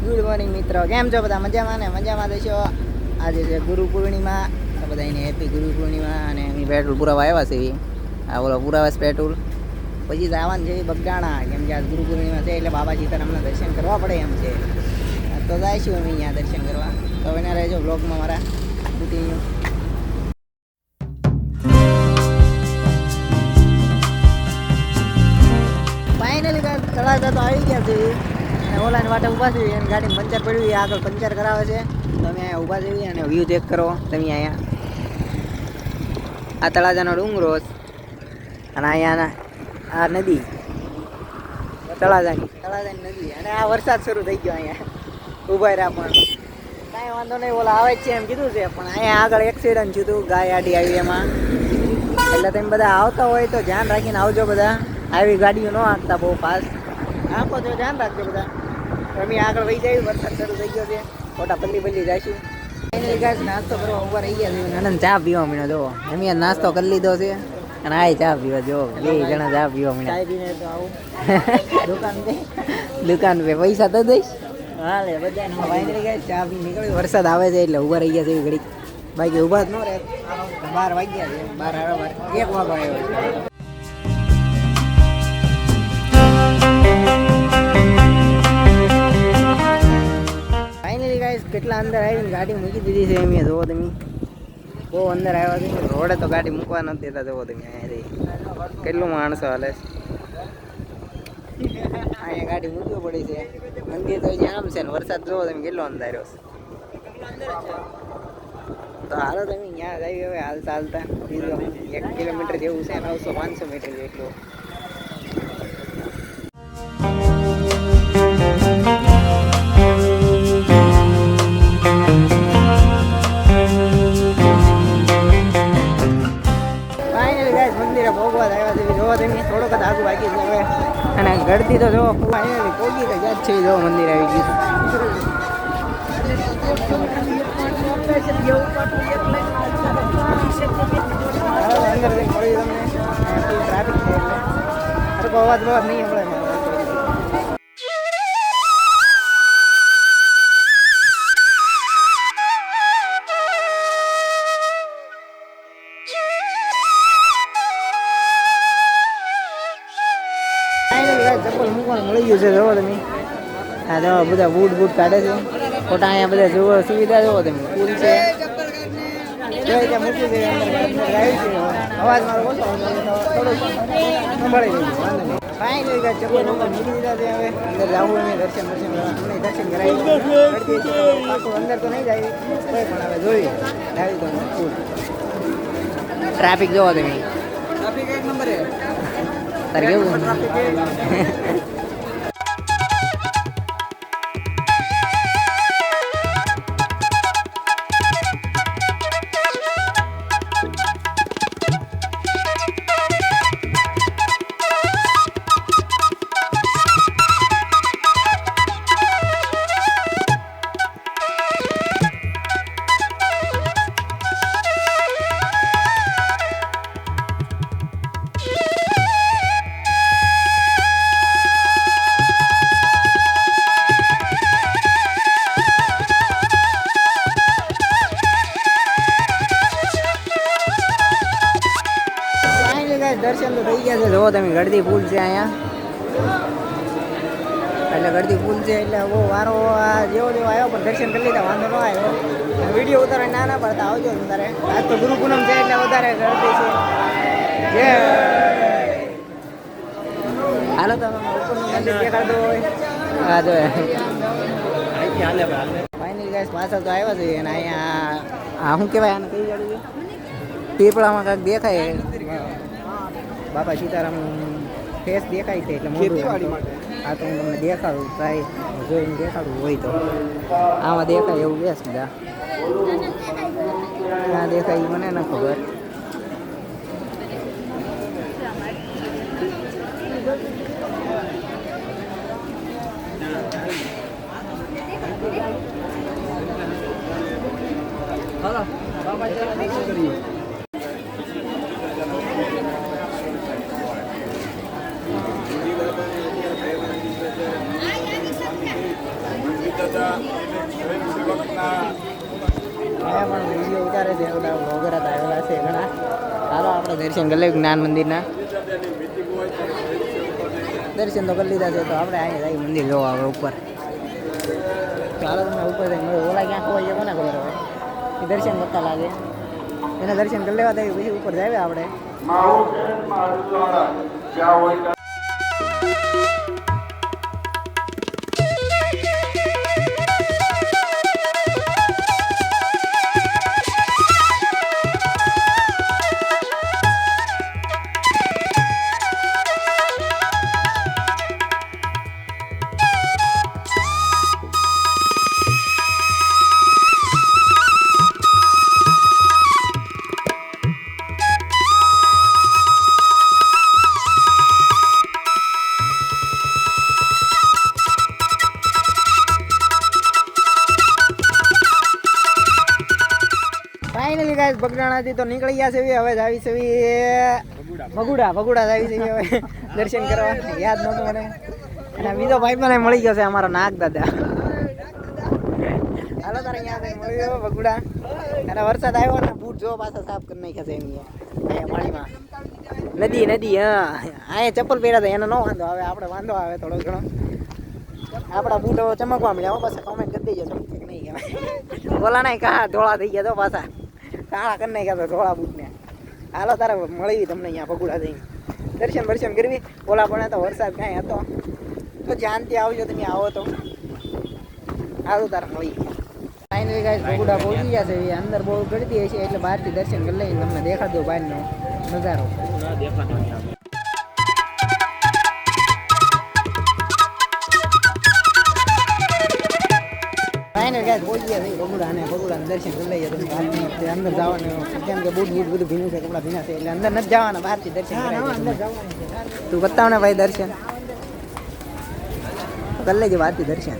Good morning મિત્રો, કેમ છો બધા? મજામાં ને? મજામાં દેશો. આજે છે ગુરુ પૂર્ણિમા, તો બધાને હેપી ગુરુ પૂર્ણિમા. અને અમે પેટ્રોલ પુરાવા આવ્યા છે. આ બોલો પુરાવા પેટ્રોલ. પછી જવાનું છે બગડાણા, કેમ કે આજ ગુરુ પૂર્ણિમા છે એટલે બાબા સીતારામના દર્શન કરવા પડે એમ છે. તો જઈશું અમે અહીંયા દર્શન કરવા. તો એના રહેજો બ્લોગમાં મારા કન્ટિન્યુ. ફાઇનલી તળાજા તો આવી ગયા છે. ઓલાની વાટે ઊભા છે, એની ગાડી પંચર પડ્યું, એ આગળ પંચર કરાવે છે. તમે અહીંયા ઊભા છે અને વ્યૂ ચેક કરો તમે. અહીંયા આ તળાજાનો ડુંગરો અને અહીંયા આ નદી, તળાજાની નદી. અને આ વરસાદ શરૂ થઈ ગયો. અહીંયા ઊભા રહ્યા પણ કાંઈ વાંધો નહીં, ઓલા આવે જ છે એમ કીધું છે. પણ અહીંયા આગળ એક્સિડન્ટ થયું હતું ગાય આડી આવી એમાં. એટલે તમે બધા આવતા હોય તો ધ્યાન રાખીને આવજો બધા. આવી ગાડીઓ ન હાંકતા બહુ ફાસ્ટ. આપો તો ધ્યાન રાખજો બધા. અમે આગળ વહી જાય, વરસાદ શરૂ થઈ ગયો છે, ખોટા પલ્લી જઈશું. નાસ્તો કરવા ઉભા રહી ગયા છે. આનંદ ચા પીવા મળ્યો જો. અમે નાસ્તો કરી લીધો છે અને આ ચા પીવા જો. બે જણા ચા પીવા મળ્યા. ચા પીને તો આવું દુકાન પે પૈસા તો દઈશ. હા લે બધા ફાઇનલી ગાઈસ ચા પી નીકળી. વરસાદ આવે છે એટલે ઉભા રહી ગયા છે ઘડીક. બાકી ઉભા જ ન રહે. 12 વાગ્યા છે, 12 1 વાગો આવ્યો છે. કેટલા અંદર આવીને ગાડી મૂકી દીધી છે એમ જોવો તમે. બહુ અંદર આવ્યા છે. રોડે તો ગાડી મૂકવા નથી દેતા. જોવો તમે અહીંયા કેટલું માણસો હાલે છે. અહીંયા ગાડી મૂકવી પડી છે. મંદિર તો અહીંયા આમ છે ને વરસાદ જોવો તમે કેટલો અંધાર્યો છે. તો હાલો તમે ત્યાં જઈએ હવે હાલતા બીજું 1 કિલોમીટર જેવું છે, 900-500 મીટર જેટલું. થોડોક જ આગું વાગી છે હવે. અને ગળતી તો જો પોગી તો યાદ છે. જો મંદિર આવી ગયું. અંદર મળી તમને ટ્રાફિક છે એટલે અવાજ બવાજ નહીં મળે. ચપ્પલ મૂકવાનું મળી ગયું છે. જોવો તમે હા જો બધા બૂટ કાઢે છે. ખોટા અહીંયા બધા જોવો સુવિધા જોવો તમે. પુલ છે ત્યાં મૂક્યું છે. અવાજ મારો ઓછો થોડુંક સંભાળી લઈશું, વાંધો નહીં. ફાઇનલી ચપ્પલ મૂકી દીધા છે. હવે અંદર જવું અમે દર્શન કરવા દર્શન કરાવી પાછું અંદર તો નહીં જાય કોઈ પણ. હવે જોઈએ આવી તો પુલ. ટ્રાફિક જોવો તમે. ટ્રાફિક 1 નંબર તારે કેવું દર્શન તો થઈ ગયા છે. જોવો તમે ગળદી પુલ છે અહીંયા. એટલે ગળદી પુલ છે એટલે બહુ વારો જેવો આવ્યો પણ દર્શન કરી લીધા, વાંધો ન આવ્યો. વિડીયો ઉતારે ના પડતા આવજો તારે. આજ તો ગુરુ પૂનમ છે એટલે વધારે ગળદી છે. હાલો તમે ઉપરનું મંદિર દેખાડતો હોય. હા જો ફાઇનલી ગાઈસ પાછળ તો આવ્યા છે. અને અહીંયા શું કહેવાય આને કઈ ગાડી છે? પીપળામાં કાંઈક દેખાય બાપા સીતારામ ફેસ દેખાય છે એટલે ખેતીવાડી માટે. આ તો હું તમને દેખાડું, ટ્રાય જોઈને દેખાડું હોય તો. આમાં દેખાય એવું બેસ બધા ના દેખાય મને ન ખબર. પણ વિડીયો ઉતારે છે બધા બ્લોગર હતા આવેલા છે ઘણા. ચાલો આપણે દર્શન કરી લઈએ જ્ઞાન મંદિરના. દર્શન તો કરી લીધા છે તો આપણે અહીંયા જઈએ મંદિર જોવા આવે ઉપર. ચાલો તમને ઉપર જઈને ઓલા ક્યાંક હોય એ કોને ખબર હોય એ દર્શન કરતા લાગે એના દર્શન કરી લેવા દઈએ પછી ઉપર જાય આપણે. ફાઇનલી ગાઈસ બગડાણાથી તો નીકળી ગયા છે હવે જાવી છે ભગુડા જાવી છે હવે દર્શન કરવા. યાદ નહોતું મને. અને બીજો ભાઈ મને મળી ગયો છે અમારો નાગ દાદા. હાલો તારે અહીંયા મળી ગયો ભગુડા. અને વરસાદ આવ્યો ને બૂટ જો પાછા સાફ કરી નાખ્યા છે એમ અહીંયા પાણીમાં. નદી હા અહીંયા ચપ્પલ પહેર્યા હતા એનો ન વાંધો આવે, આપણે વાંધો આવે થોડો ઘણો. આપણા બૂટ ચમકવા મળ્યા પાછા. કોમેન્ટ કરી દેજો ચમકે કે નહીં કહેવાય. બોલા નહીં કા ધોળા થઈ ગયા તો પાછા કાળા કરી નાખ્યા તો ધોળા બૂટને. હાલો તારે મળી તમને અહીંયા ભગુડા જઈને દર્શન કરવી. ઓલા પણ તો વરસાદ કાંઈ હતો તો જાનથી આવજો તમે આવો તો. હાલો તારે મળી ફાઇનલી ગાઈસ ભગુડા પહોંચી ગયા છે. અંદર બહુ ગળતી હશે એટલે બહારથી દર્શન કરી લઈને તમને દેખાડો બહારનો નજારો. ફાઇનલ ગાઈસ પહોંચી ગયા છે ભગુડાના દર્શન કરી લઈએ તમે. અંદર જવાનું કેમ કે બૂટ બધું ભીનું છે, કપડા ભીના છે એટલે અંદર નથી જવાના, બહારથી દર્શન અંદર જવાનું. તું બતાવ ને ભાઈ દર્શન કરી લેજે બહારથી દર્શન.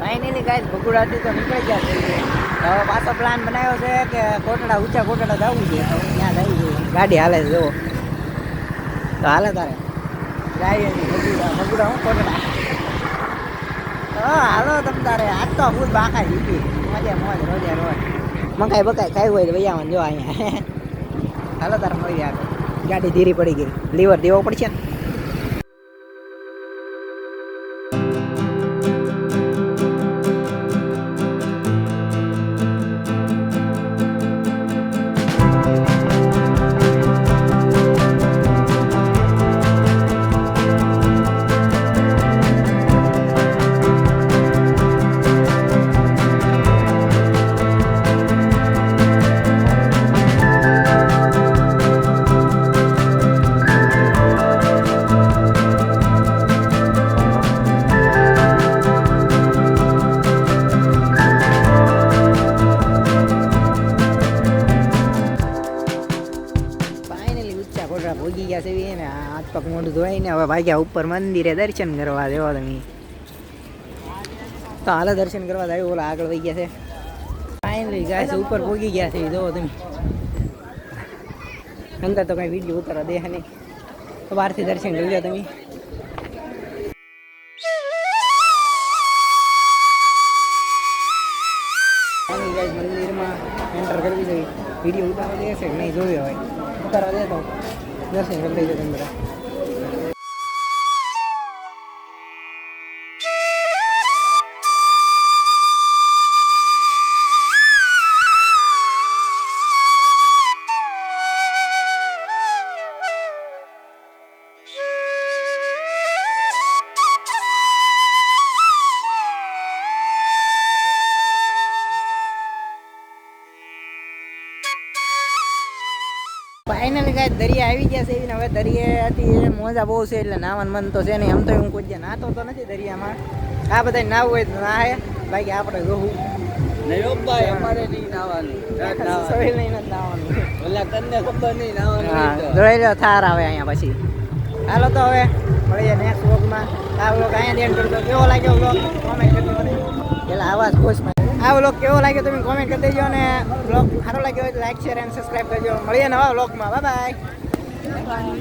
ફાઇનલી ગાઈસ ભગુડાથી તો નીકળી ગયા છે. હવે પાછો પ્લાન બનાવ્યો છે કે ઊંચા કોટડા જવું છે, ત્યાં જવું જોઈએ. ગાડી હાલે છે જુઓ તો હાલે તારે જાય ભગુડા હું કોટડા. હા હાલો તમે તારે આજ તો ફૂલ બાકા જીતી મજા મોજ રોજે રોજ મકાઈ બકાઈ ખાઈ હોય તો વૈયામાં જો અહીંયા. હાલો તારે મળી આગળ. ગાડી ધીરી પડી ગઈ, લીવર દેવો પડશે ને. ભોગી ગયા છે ને હાથ પગ મોઢું ધોઈને હવે ભાગ્યા ઉપર મંદિરે દર્શન કરવા દેવા તમે. તો હાલ દર્શન કરવા જાય ઓલા આગળ વહી ગયા છે. ફાઇનલી ગાઈસ ઉપર ભોગી ગયા છે જોવો તમે. અંદર તો કઈ વિડીયો ઉતારવા દે નહીં તો બહારથી દર્શન કરી લો તમે. મંદિરમાં એન્ટર કરવી જોઈએ. વિડીયો ઉતારવા દે છે કે નહીં જોયો હોય ઉતારવા દે તો દર્શન કરી લેજો તમે બધા. ફાઇનલી કાંઈ દરિયા આવી ગયા છે એવી ને હવે દરિયાથી મોજા બહુ છે એટલે નાવાનું મન તો છે નહીં. આમ તો હું કોઈ જ્યાં નાતો તો નથી દરિયામાં. આ બધા નાવું હોય તો ના બાકી આપણે જોવું નહીં ભાઈ અમારે નહીં નાવાનું સહેલ નહીં નથી નાવાનું. ઓલા તને ખબર નહીં નાવાનું હા જોઈ લો થાર આવે અહીંયા પછી. હાલો તો હવે મળીએ નેક્સ્ટ વ્લોગમાં. આ વ્લોગ અહીંયા એન્ડ કરી દો. કેવો લાગ્યો વ્લોગ કોમેન્ટ કરજો મને. પેલા આવાજ ખુશમાં આ વ્લોગ કેવો લાગ્યો તમે કોમેન્ટ કરી દેજો અને વ્લોગ સારો લાગ્યો હોય તો લાઈક શેર એન્ડ સબસ્ક્રાઈબ કરજો. મળીએ નવા વ્લોગમાં. Bye bye.